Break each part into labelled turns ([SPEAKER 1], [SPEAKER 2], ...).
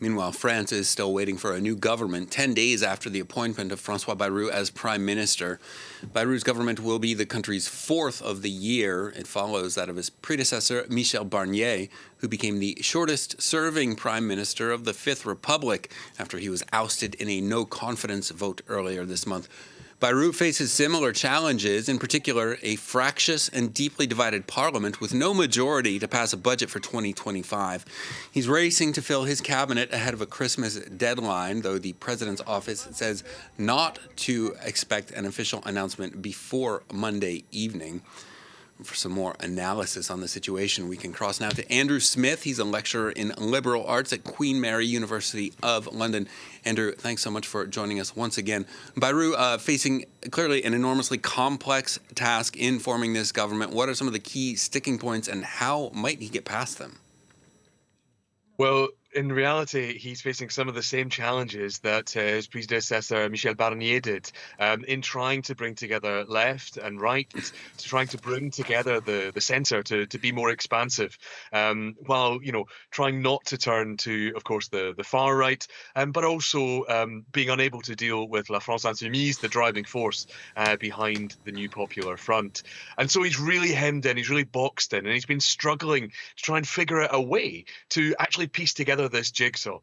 [SPEAKER 1] Meanwhile, France is still waiting for a new government 10 days after the appointment of François Bayrou as prime minister. Bayrou's government will be the country's fourth of the year. It follows that of his predecessor, Michel Barnier, who became the shortest-serving prime minister of the Fifth Republic after he was ousted in a no-confidence vote earlier this month. Bayrou faces similar challenges, in particular a fractious and deeply divided parliament with no majority to pass a budget for 2025. He's racing to fill his cabinet ahead of a Christmas deadline, though the president's office says not to expect an official announcement before Monday evening. For some more analysis on the situation, we can cross now to Andrew Smith. He's a lecturer in liberal arts at Queen Mary University of London. Andrew, thanks so much for joining us once again. Bayrou facing clearly an enormously complex task in forming this government. What are some of the key sticking points and how might he get past them?
[SPEAKER 2] Well, in reality, he's facing some of the same challenges that his predecessor, Michel Barnier, did in trying to bring together left and right, to trying to bring together the centre to be more expansive, while, trying not to turn to, of course, the far right, but also being unable to deal with La France Insoumise, the driving force behind the new Popular Front. And so he's really hemmed in, he's really boxed in, and he's been struggling to try and figure out a way to actually piece together this jigsaw.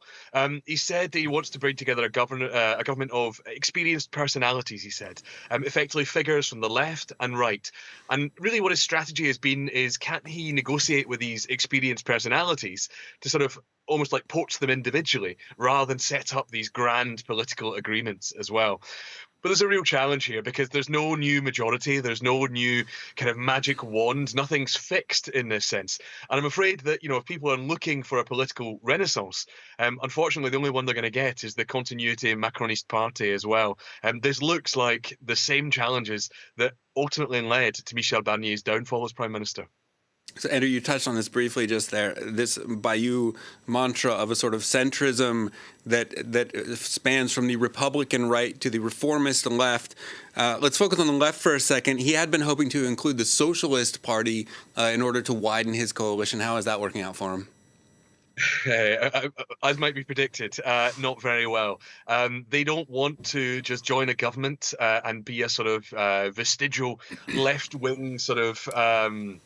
[SPEAKER 2] He said that he wants to bring together a government of experienced personalities, he said, effectively figures from the left and right. And really what his strategy has been is, can he negotiate with these experienced personalities to sort of almost like poach them individually rather than set up these grand political agreements as well. But there's a real challenge here because there's no new majority. There's no new kind of magic wand. Nothing's fixed in this sense. And I'm afraid that, if people are looking for a political renaissance, unfortunately, the only one they're going to get is the continuity Macronist party as well. This looks like the same challenges that ultimately led to Michel Barnier's downfall as prime minister.
[SPEAKER 1] So, Andrew, you touched on this briefly just there, this Bayrou mantra of a sort of centrism that spans from the Republican right to the reformist left. Let's focus on the left for a second. He had been hoping to include the Socialist Party in order to widen his coalition. How is that working out for him?
[SPEAKER 2] As might be predicted, not very well. They don't want to just join a government and be a sort of vestigial left-wing sort of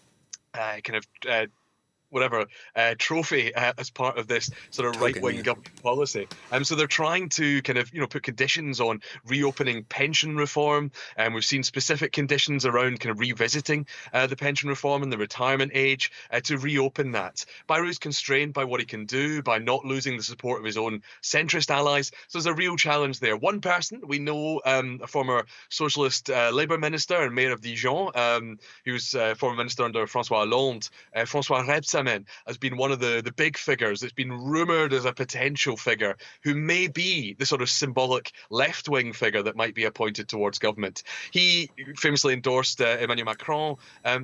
[SPEAKER 2] trophy as part of this sort of right-wing government policy. So they're trying to kind of, put conditions on reopening pension reform. And we've seen specific conditions around kind of revisiting the pension reform and the retirement age to reopen that. Bayrou's constrained by what he can do, by not losing the support of his own centrist allies. So there's a real challenge there. One person we know, a former socialist Labour minister and mayor of Dijon, who was former minister under François Hollande, François Rebsamen, has been one of the big figures that's been rumoured as a potential figure who may be the sort of symbolic left-wing figure that might be appointed towards government. He famously endorsed Emmanuel Macron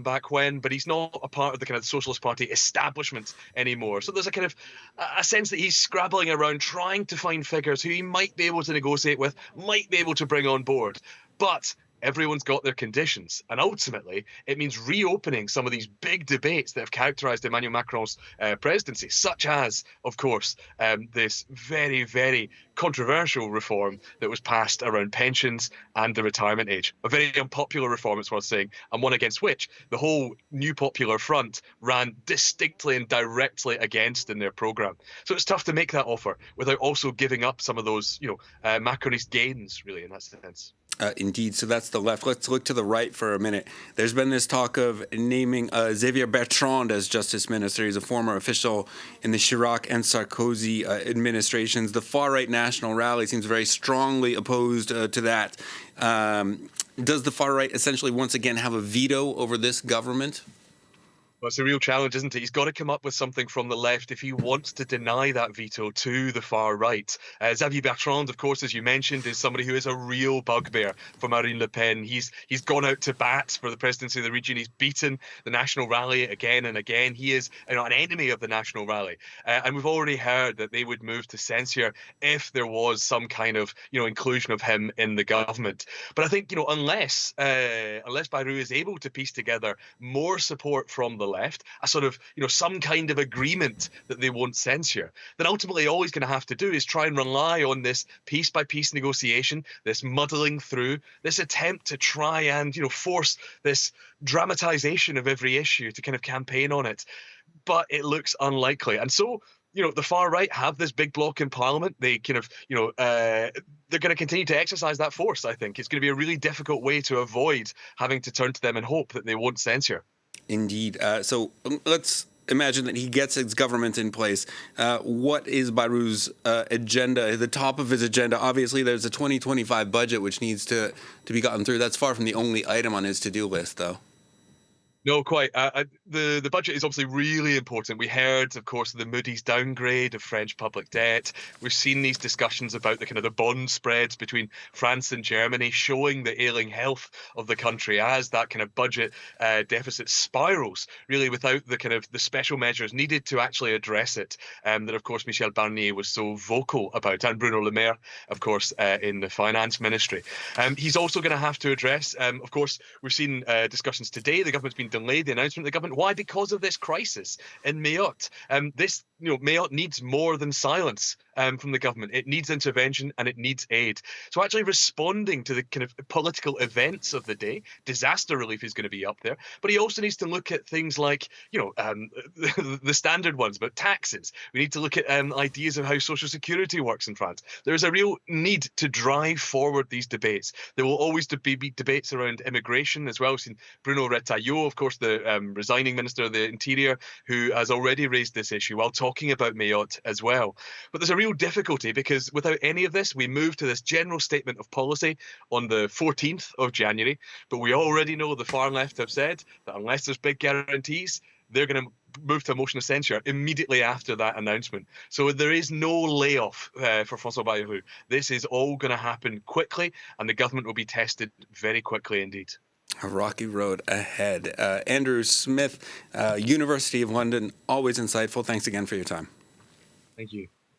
[SPEAKER 2] back when, but he's not a part of the kind of Socialist Party establishment anymore. So there's a kind of a sense that he's scrabbling around trying to find figures who he might be able to negotiate with, might be able to bring on board. But everyone's got their conditions. And ultimately, it means reopening some of these big debates that have characterized Emmanuel Macron's presidency, such as, of course, this very, very controversial reform that was passed around pensions and the retirement age. A very unpopular reform, it's worth saying, and one against which the whole New Popular Front ran distinctly and directly against in their programme. So it's tough to make that offer without also giving up some of those, Macronist gains, really, in that sense.
[SPEAKER 1] Indeed. So that's the left. Let's look to the right for a minute. There's been this talk of naming Xavier Bertrand as justice minister. He's a former official in the Chirac and Sarkozy administrations. The far-right National Rally seems very strongly opposed to that. Does the far-right essentially once again have a veto over this government?
[SPEAKER 2] Well, it's a real challenge, isn't it? He's got to come up with something from the left if he wants to deny that veto to the far right. Xavier Bertrand, of course, as you mentioned, is somebody who is a real bugbear for Marine Le Pen. He's gone out to bat for the presidency of the region. He's beaten the National Rally again and again. He is an enemy of the National Rally. And we've already heard that they would move to censure if there was some kind of, inclusion of him in the government. But I think, unless Bayrou is able to piece together more support from the left, a sort of, some kind of agreement that they won't censure, then ultimately all he's going to have to do is try and rely on this piece by piece negotiation, this muddling through, this attempt to try and, force this dramatization of every issue to kind of campaign on it. But it looks unlikely. And so, the far right have this big bloc in Parliament. They kind of, they're going to continue to exercise that force, I think. It's going to be a really difficult way to avoid having to turn to them and hope that they won't censure.
[SPEAKER 1] Indeed. So let's imagine that he gets his government in place. What is Bayrou's agenda, the top of his agenda? Obviously, there's a 2025 budget which needs to be gotten through. That's far from the only item on his to-do list, though.
[SPEAKER 2] No, quite. The budget is obviously really important. We heard, of course, the Moody's downgrade of French public debt. We've seen these discussions about the bond spreads between France and Germany, showing the ailing health of the country as that kind of budget deficit spirals, really without the special measures needed to actually address it. That, of course, Michel Barnier was so vocal about, and Bruno Le Maire, of course, in the finance ministry. He's also going to have to address, of course, we've seen discussions today. The government's been delayed the announcement of the government. Why? Because of this crisis in Mayotte. Mayotte needs more than silence from the government. It needs intervention and it needs aid. So actually responding to the kind of political events of the day, disaster relief is going to be up there. But he also needs to look at things like, the standard ones about taxes. We need to look at ideas of how Social Security works in France. There's a real need to drive forward these debates. There will always be debates around immigration as well. We've seen Bruno Retailleau, of course, the resigning Minister of the Interior, who has already raised this issue while talking about Mayotte as well. But there's a real difficulty because without any of this, we move to this general statement of policy on the 14th of January. But we already know the far left have said that unless there's big guarantees, they're going to move to a motion of censure immediately after that announcement. So there is no layoff for François Bayrou. This is all going to happen quickly, and the government will be tested very quickly indeed.
[SPEAKER 1] A rocky road ahead. Andrew Smith, University of London, always insightful. Thanks again for your time.
[SPEAKER 2] Thank you.